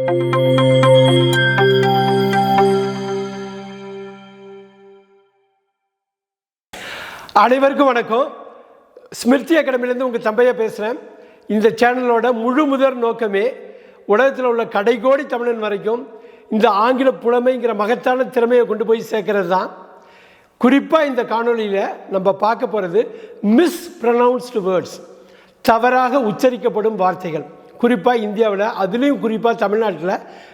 அனைவருக்கும் வணக்கம். ஸ்மிருதி அகாடமிலேருந்து உங்கள் தம்பையா பேசுகிறேன். இந்த சேனலோட முழு முதற் நோக்கமே உலகத்தில் உள்ள கடைகோடி தமிழன் வரைக்கும் இந்த ஆங்கில புலமைங்கிற மகத்தான திறமையை கொண்டு போய் சேர்க்கறது தான். குறிப்பாக இந்த காணொலியில் நம்ம பார்க்க போகிறது மிஸ்ப்ரொனவுன்ஸ்டு வேர்ட்ஸ், தவறாக உச்சரிக்கப்படும் வார்த்தைகள். குறிப்பாக இந்தியாவில், அதுலேயும் குறிப்பாக தமிழ்நாட்டில்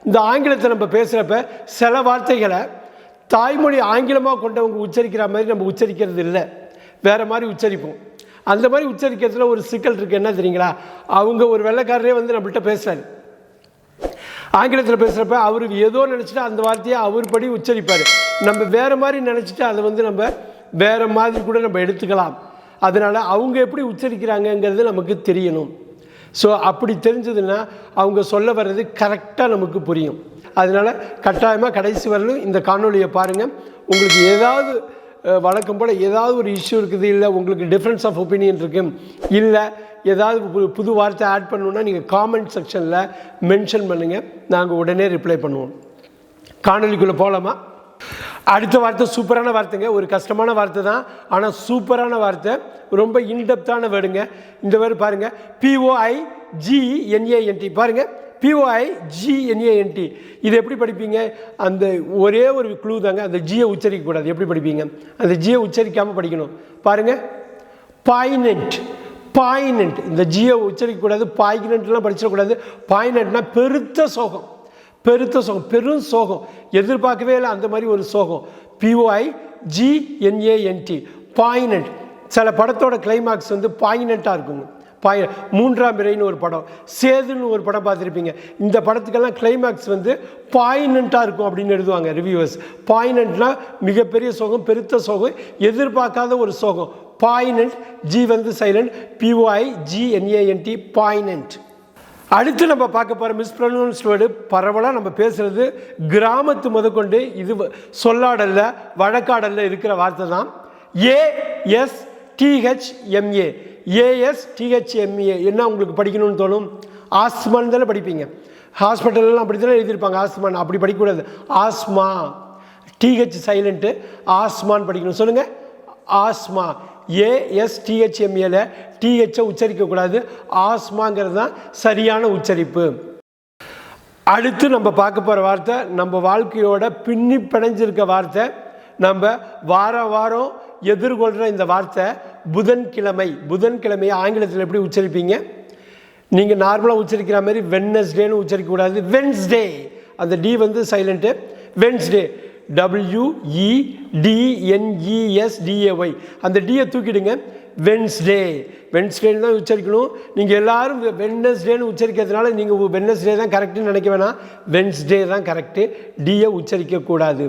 இந்த ஆங்கிலத்தை நம்ம பேசுகிறப்ப சில வார்த்தைகளை தாய்மொழி ஆங்கிலமாக கொண்டவங்க உச்சரிக்கிற மாதிரி நம்ம உச்சரிக்கிறது இல்லை, வேறு மாதிரி உச்சரிப்போம். அந்த மாதிரி உச்சரிக்கிறதுல ஒரு சிக்கல் இருக்குது. என்ன தெரியுங்களா? அவங்க ஒரு வெள்ளைக்காரரே வந்து நம்மள்கிட்ட பேசுகிறாரு, ஆங்கிலத்தில் பேசுகிறப்ப அவர் ஏதோ நினச்சிட்டு அந்த வார்த்தையை அவர் படி உச்சரிப்பார். நம்ம வேறு மாதிரி நினச்சிட்டு அதை வந்து நம்ம வேறு மாதிரி கூட நம்ம எடுத்துக்கலாம். அதனால் அவங்க எப்படி உச்சரிக்கிறாங்கங்கிறது நமக்கு தெரியணும். ஸோ அப்படி தெரிஞ்சதுன்னா அவங்க சொல்ல வர்றது கரெக்டாக நமக்கு புரியும். அதனால் கட்டாயமாக கடைசி வரலும் இந்த காணொலியை பாருங்கள். உங்களுக்கு ஏதாவது வழக்கம் போல் ஏதாவது ஒரு இஷ்யூ இருக்குது, இல்லை உங்களுக்கு டிஃப்ரென்ஸ் ஆஃப் ஒப்பீனியன் இருக்குது, இல்லை ஏதாவது புது வார்த்தை ஆட் பண்ணணுன்னா நீங்கள் காமெண்ட் செக்ஷனில் மென்ஷன் பண்ணுங்கள், நாங்கள் உடனே ரிப்ளை பண்ணுவோம். காணொலிக்குள்ளே போகலாமா? அடுத்த வார்த்தை சூப்பரான வார்த்தைங்க. ஒரு கஷ்டமான வார்த்தை தான், ஆனால் சூப்பரான வார்த்தை, ரொம்ப இன்டெப்த்தான வேர்டுங்க. இந்த வேர்டு பாருங்கள், POIGNANT. பாருங்கள், POIGNANT. இது எப்படி படிப்பீங்க? அந்த ஒரே ஒரு க்ளூ தாங்க, அந்த ஜியை உச்சரிக்கக்கூடாது. எப்படி படிப்பீங்க? அந்த ஜியை உச்சரிக்காமல் படிக்கணும். பாருங்கள், பாய்னெண்ட். பாய்னெண்ட், இந்த ஜியை உச்சரிக்கக்கூடாது. பாய்னெண்ட்லாம் படிச்சிடக்கூடாது. பாய்னெண்ட்னா பெருத்த சோகம், பெருத்த சோகம், பெரும் சோகம், எதிர்பார்க்கவே இல்லை அந்த மாதிரி ஒரு சோகம். POIGNANT, பாய்னெண்ட். சில படத்தோட கிளைமாக்ஸ் வந்து பாய்னெண்ட்டாக இருக்குங்க. மூன்றாம் பிறைன்னு ஒரு படம், சேதுன்னு ஒரு படம் பார்த்துருப்பீங்க. இந்த படத்துக்கெல்லாம் கிளைமேக்ஸ் வந்து பாய்னெண்ட்டாக இருக்கும் அப்படின்னு எழுதுவாங்க ரிவ்யூவர்ஸ். பாய்னெண்ட்னா மிகப்பெரிய சோகம், பெருத்த சோகம், எதிர்பார்க்காத ஒரு சோகம். பாய்னெண்ட், ஜி வந்து சைலண்ட். POIGNANT, பாய்னெண்ட். அடுத்து நம்ம பார்க்க போகிற மிஸ்ப்ரொனவுன்ஸ்ட் வேர்டு, பரவலாக நம்ம பேசுகிறது கிராமத்து முதற்கொண்டு இது சொல்லாடல்ல வழக்காடல்ல இருக்கிற வார்த்தை தான். ASTHMA. ASTHMA என்ன உங்களுக்கு படிக்கணும்னு தோணும்? ஆஸ்மான்னு தானே படிப்பீங்க. ஹாஸ்பிட்டல்லாம் அப்படி தானே எழுதியிருப்பாங்க ஆஸ்மான். அப்படி படிக்கக்கூடாது. ஆஸ்மா, TH சைலண்ட்டு, ஆஸ்மான்னு படிக்கணும். சொல்லுங்கள், ஆஸ்மா. ASTHMAல THஐ உச்சரிக்கக்கூடாது. ஆஸ்மாங்கிறது தான் சரியான உச்சரிப்பு. அடுத்து நம்ம பார்க்க போகிற வார்த்தை நம்ம வாழ்க்கையோட பின்னி பிணைஞ்சிருக்க வார்த்தை, நம்ம வாரம் எதிர்கொள்கிற இந்த வார்த்தை புதன்கிழமை. புதன்கிழமையை ஆங்கிலத்தில் எப்படி உச்சரிப்பீங்க? நீங்கள் நார்மலாக உச்சரிக்கிற மாதிரி வெட்னஸ்டேன்னு உச்சரிக்கக்கூடாது. வென்ஸ்டே, அந்த டி வந்து சைலண்ட்டு. வென்ஸ்டே, WEDNESDAY, அந்த டியை தூக்கிடுங்க. வென்ஸ்டே, வென்ஸ்டேன்னு தான் உச்சரிக்கணும். நீங்கள் எல்லோரும் வெட்னஸ்டேன்னு உச்சரிக்கிறதுனால நீங்கள் வெட்னஸ்டே தான் கரெக்டுன்னு நினைக்க வேணாம். வென்ஸ்டே தான் கரெக்டு, டியை உச்சரிக்கக்கூடாது.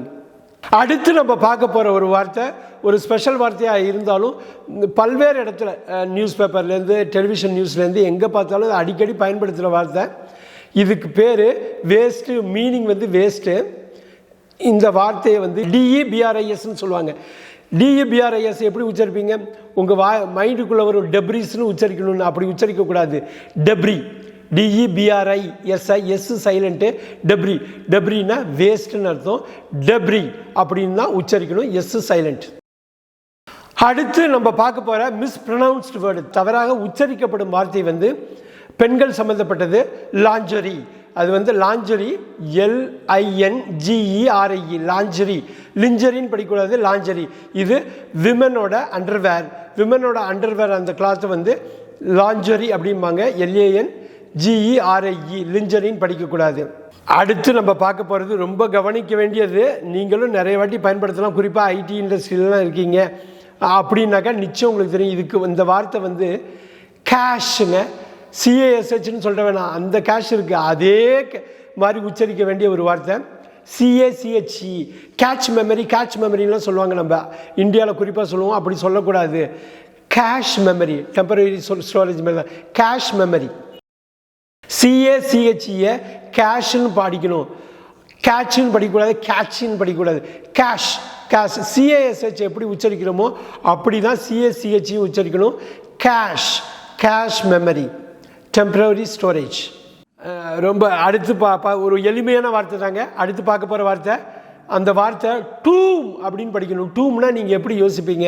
அடுத்து நம்ம பார்க்க போகிற ஒரு வார்த்தை ஒரு ஸ்பெஷல் வார்த்தையாக இருந்தாலும் பல்வேறு இடத்துல நியூஸ் பேப்பர்லேருந்து டெலிவிஷன் நியூஸ்லேருந்து எங்கே பார்த்தாலும் அடிக்கடி பயன்படுத்துகிற வார்த்தை. இதுக்கு பேர் வேஸ்ட்டு, மீனிங் வந்து வேஸ்ட்டு. இந்த வார்த்தையை வந்து DEBRISன்னு சொல்லுவாங்க. DEBRIS எப்படி உச்சரிப்பீங்க? உங்கள் மைண்டுக்குள்ளே ஒரு டெப்ரிஸ்ன்னு உச்சரிக்கணும்னு, அப்படி உச்சரிக்கக்கூடாது. Debris, DEBRIS silent. டெப்ரி, டெப்ரின்னா வேஸ்ட்டுன்னு அர்த்தம். டெப்ரி அப்படின்னு தான் உச்சரிக்கணும், எஸ் சைலண்ட். அடுத்து நம்ம பார்க்க போகிற மிஸ்ப்ரொனவுன்ஸ்டு வேர்டு, தவறாக உச்சரிக்கப்படும் வார்த்தை வந்து பெண்கள் சம்மந்தப்பட்டது. லாஞ்சரி. அது வந்து லாஞ்சரி, LINGERI, லாஞ்சரி. லிஞ்சரின்னு படிக்கக்கூடாது, லாஞ்சரி. இது விமனோட அண்டர்வேர். விமனோட அண்டர்வேர் அந்த கிளாத்தை வந்து லாஞ்சரி அப்படிம்பாங்க. LANGERI, லிஞ்சரின்னு படிக்கக்கூடாது. அடுத்து நம்ம பார்க்க போகிறது ரொம்ப கவனிக்க வேண்டியது, நீங்களும் நிறைய வாட்டி பயன்படுத்தலாம், குறிப்பாக IT இண்டஸ்ட்ரியிலலாம் இருக்கீங்க அப்படின்னாக்கா நிச்சயம் உங்களுக்கு தெரியும். இதுக்கு இந்த வார்த்தை வந்து கேஷுங்க. CASHன்னு சொல்ல வேணாம், அந்த கேஷ் இருக்குது, அதே மாதிரி உச்சரிக்க வேண்டிய ஒரு வார்த்தை. CACHE, cache memory. கேட்ச் மெமரிலாம் சொல்லுவாங்க, நம்ம இந்தியாவில் குறிப்பாக சொல்லுவோம். அப்படி சொல்லக்கூடாது. கேஷ் மெமரி, டெம்பரரி ஸ்டோரேஜ் மாதிரி தான் கேஷ் மெமரி. CACHE கேஷ்ன்னு படிக்கணும், கேட்ச்ன்னு படிக்கக்கூடாது, கேட்சின்னு படிக்கக்கூடாது. Cash, cash. CASH எப்படி உச்சரிக்கிறோமோ அப்படி தான் CACHE உச்சரிக்கணும். Cache, cache memory, temporary storage. ரொம்ப அடுத்து ஒரு எளிமையான வார்த்தை தாங்க. அடுத்து பார்க்க போகிற வார்த்தை, அந்த வார்த்தை டூம் அப்படின்னு படிக்கணும். டூம்னா நீங்கள் எப்படி யோசிப்பீங்க?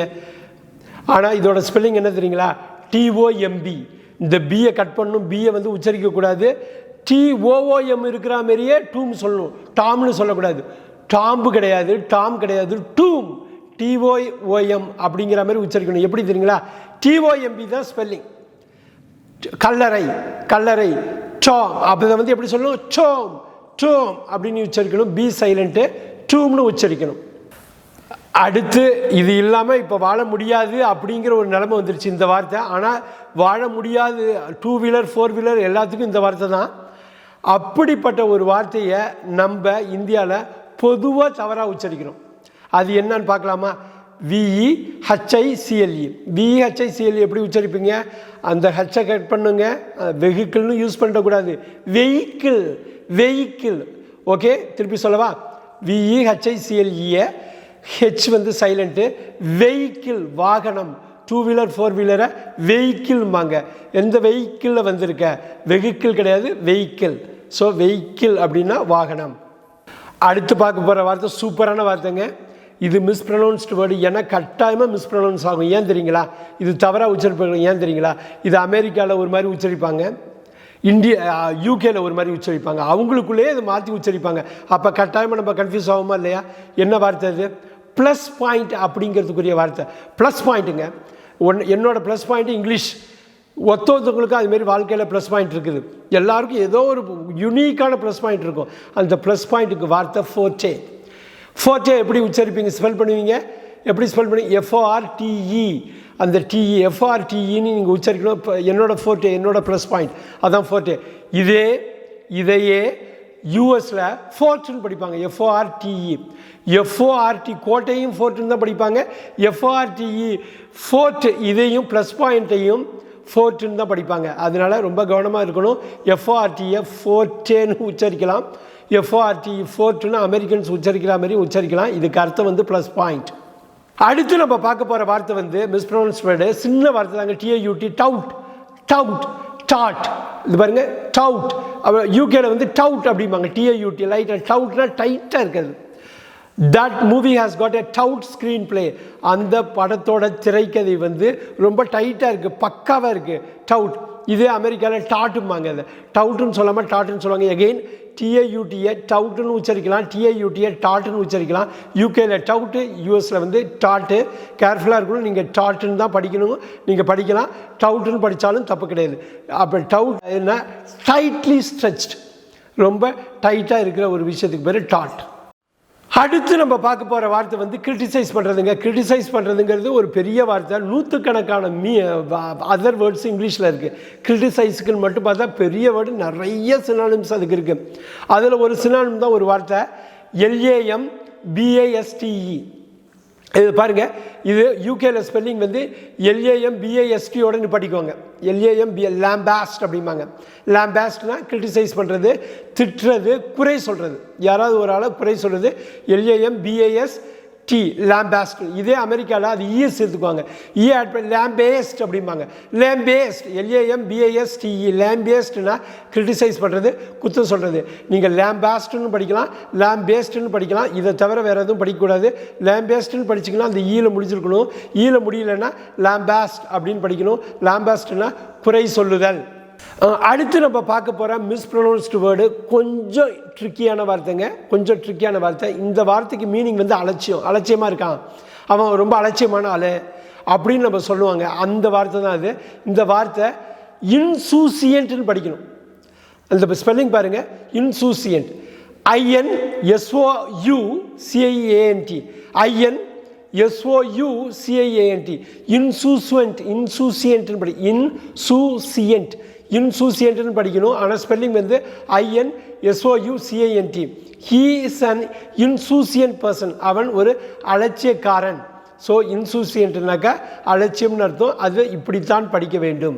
ஆனால் இதோட ஸ்பெல்லிங் என்ன தெரியுங்களா? டிஓஎம்பி. இந்த பியை கட் பண்ணணும், பியை வந்து உச்சரிக்கக்கூடாது. டிஓஓஎம் இருக்கிற மாதிரியே டூம் சொல்லணும், டாம்னு சொல்லக்கூடாது. டாம்பு கிடையாது, டாம் கிடையாது, டூம், டிஓஓஎம் அப்படிங்கிற மாதிரி உச்சரிக்கணும். எப்படி தெரியுங்களா? டிஓஎம்பி தான் ஸ்பெல்லிங். கல்லறை, கல்லறை, டாம். அப்போ இதை வந்து எப்படி சொல்லணும்? டோம், டோம் அப்படின்னு உச்சரிக்கணும். B silent, டூம்னு உச்சரிக்கணும். அடுத்து இது இல்லாமல் இப்போ வாழ முடியாது அப்படிங்கிற ஒரு நிலைமை வந்துருச்சு இந்த வார்த்தை. ஆனால் வாழ முடியாது, 2 வீலர் 4 வீலர் எல்லாத்துக்கும் இந்த வார்த்தை தான். அப்படிப்பட்ட ஒரு வார்த்தையை நம்ம இந்தியாவில் பொதுவாக தவறாக உச்சரிக்கிறோம். அது என்னன்னு பார்க்கலாமா? VEHICLE. VEHICLE எப்படி உச்சரிப்பீங்க? அந்த ஹச்சை கட் பண்ணுங்க, வெஹிக்கிள்னு யூஸ் பண்ணக்கூடாது, வெஹிக்கிள், வெஹிக்கிள். ஓகே, திருப்பி சொல்லவா? VEHICLE, ஹெச் வந்து சைலண்ட்டு. வெஹிக்கிள், வாகனம். 2 வீலர் 4 வீலரை வெஹிக்கிள்பாங்க. எந்த வெஹிக்கிளில் வந்திருக்க? வெஹிக்கிள் கிடையாது, வெஹிக்கிள். ஸோ வெஹிக்கிள் அப்படின்னா வாகனம். அடுத்து பார்க்க போகிற வார்த்தை சூப்பரான வார்த்தைங்க. இது மிஸ்ப்ரொனவுன்ஸ்டு வேர்டு. ஏன்னா கட்டாயமாக மிஸ்ப்ரொனவுன்ஸ் ஆகும். ஏன் தெரியுங்களா? இது தவறாக உச்சரிப்பாங்க. ஏன் தெரியுங்களா? இது அமெரிக்காவில் ஒரு மாதிரி உச்சரிப்பாங்க, யூகேல ஒரு மாதிரி உச்சரிப்பாங்க, அவங்களுக்குள்ளேயே இதை மாற்றி உச்சரிப்பாங்க. அப்போ கட்டாயமாக நம்ம கன்ஃபியூஸ் ஆகுமா இல்லையா? என்ன வார்த்தை அது? ப்ளஸ் பாயிண்ட் அப்படிங்கிறதுக்குரிய வார்த்தை. ப்ளஸ் பாயிண்ட்டுங்க. என்னோட ப்ளஸ் பாயிண்ட்டு இங்கிலீஷ். ஒருத்தவங்களுக்கும் அதுமாரி வாழ்க்கையில் ப்ளஸ் பாயிண்ட் இருக்குது. எல்லாருக்கும் ஏதோ ஒரு யுனிக்கான ப்ளஸ் பாயிண்ட் இருக்கும். அந்த ப்ளஸ் பாயிண்ட்டுக்கு வார்த்தை ஃபோர்டே. ஃபோர்டே எப்படி உச்சரிப்பீங்க? ஸ்பெல் பண்ணுவீங்க. எப்படி ஸ்பெல் பண்ணுவீங்க? FORTE. அந்த டிஇ, FORTEன்னு நீங்கள் உச்சரிக்கணும். இப்போ என்னோடய ஃபோர்டே, என்னோடய ப்ளஸ் பாயிண்ட் அதான் ஃபோர்டே. இதையே யூஎஸில் ஃபோர்ட்டுன்னு படிப்பாங்க. FORTE. FORT கோட்டையும் ஃபோர்ட்டுன்னு தான் படிப்பாங்க. FORTE ஃபோர்ட், இதையும் ப்ளஸ் பாயிண்ட்டையும் ஃபோர்ட்டுன்னு தான் படிப்பாங்க. அதனால ரொம்ப கவனமாக இருக்கணும். FORTE ஃபோர்டேன்னு உச்சரிக்கலாம், FORTE ஃபோர்ட்டுன்னு அமெரிக்கன்ஸ் உச்சரிக்கிற மாதிரி உச்சரிக்கலாம். இதுக்கு அர்த்தம் வந்து ப்ளஸ் பாயிண்ட். அடுத்து நம்ம பார்க்க போகிற வார்த்தை வந்து மிஸ்ப்ரொனவுன்ஸ்ட் வேர்டு. சின்ன வார்த்தை தாங்க. TAUT, doubt, doubt, dot. இது பாருங்க, டவுட். அப்புறம் யூகேல வந்து டவுட் அப்படிம்பாங்க. TAUT, லைட்டாக. டவுட்னா டைட்டாக இருக்கிறது. That movie has got a doubt screen play. அந்த படத்தோட திரைக்கதை வந்து ரொம்ப டைட்டாக இருக்குது, பக்காவாக இருக்குது, டவுட். இதே அமெரிக்காவில் டாட்டும்பாங்க. அதை டவுட்டுன்னு சொல்லாமல் டாட்டுன்னு சொல்லுவாங்க. எகெயின் TAUTயை டவுட்டுன்னு உச்சரிக்கலாம், TAUTயை டாட்டுன்னு உச்சரிக்கலாம். யூகேல டவுட்டு, யூஎஸில் வந்து டாட்டு. கேர்ஃபுல்லாக இருக்கணும். நீங்கள் டாட்டுன்னு தான் படிக்கணும். நீங்கள் படிக்கலாம், டவுட்டுன்னு படித்தாலும் தப்பு கிடையாது. அப்போ டவுட் என்ன? டைட்லி ஸ்ட்ரெச்ட், ரொம்ப டைட்டாக இருக்கிற ஒரு விஷயத்துக்கு பேர் டாட். அடுத்து நம்ம பார்க்க போகிற வார்த்தை வந்து கிரிட்டிசைஸ் பண்ணுறதுங்க. கிரிட்டிசைஸ் பண்ணுறதுங்கிறது ஒரு பெரிய வார்த்தை. நூற்றுக்கணக்கான அதர் வேர்ட்ஸ் இங்கிலீஷில் இருக்குது. கிரிட்டிசைஸுக்குன்னு மட்டும் பார்த்தா பெரிய வேர்டு, நிறைய சினானிம்ஸ் அதுக்கு இருக்குது. அதில் ஒரு சினானிம் தான் ஒரு வார்த்தை, LAMBASTE. இது பாருங்கள், இது யூகேல ஸ்பெல்லிங் வந்து LAMBASTோட படிக்குவாங்க. லேம்பாஸ்ட் அப்படிம்பாங்க. லேம்பாஸ்ட்னா கிரிட்டிசைஸ் பண்ணுறது, திட்டுறது, குறை சொல்கிறது. யாராவது ஒரு ஆளை குறை சொல்கிறது LAMBAST, லேம்பாஸ்ட். இதே அமெரிக்காவில் அது இஎஸ் எடுத்துக்குவாங்க. ஆட் பண்ணி லேம்பேஸ்ட் அப்படிம்பாங்க. லேம்பேஸ்ட், LAMBASTE. லேம்பேஸ்ட்னா கிரிட்டிசைஸ் பண்ணுறது, குத்தம் சொல்கிறது. நீங்கள் லேம்பாஸ்ட்னு படிக்கலாம், லேம்பேஸ்ட்னு படிக்கலாம். இதை தவிர வேறு எதுவும் படிக்கக்கூடாது. லேம்பேஸ்ட்னு படிச்சிங்கன்னா அந்த ஈல முடிச்சிருக்கணும். ஈல முடியலன்னா லேம்பாஸ்ட் அப்படின்னு படிக்கணும். லேம்பாஸ்ட்னா குறை சொல்லுதல். அடுத்து நம்ம பார்க்க போகிற மிஸ்ப்ரொனவுன்ஸ்டு வேர்டு கொஞ்சம் ட்ரிக்கியான வார்த்தைங்க. கொஞ்சம் ட்ரிக்கியான வார்த்தை. இந்த வார்த்தைக்கு மீனிங் வந்து அலட்சியம். அலட்சியமாக இருக்கான், அவன் ரொம்ப அலட்சியமான ஆள் அப்படின்னு நம்ம சொல்லுவாங்க. அந்த வார்த்தை தான் அது. இந்த வார்த்தை இன்சூசியன்ட்னு படிக்கணும். அந்த ஸ்பெல்லிங் பாருங்கள், இன்சூசியன்ட். INSOUCIANT. INSOUCIANT. இன்சூசியன்ட். இன்சூசியன்ட்னு படி, இன்சூசியன்ட், இன்சூசியன்ட்னு படிக்கணும். ஆனால் ஸ்பெல்லிங் வந்து INSOUCIANT. He is an insouciant person. அவன் ஒரு அலட்சியக்காரன். ஸோ இன்சூசியன்ட்னாக்கா அலட்சியம்னு அர்த்தம். அது இப்படித்தான் படிக்க வேண்டும்.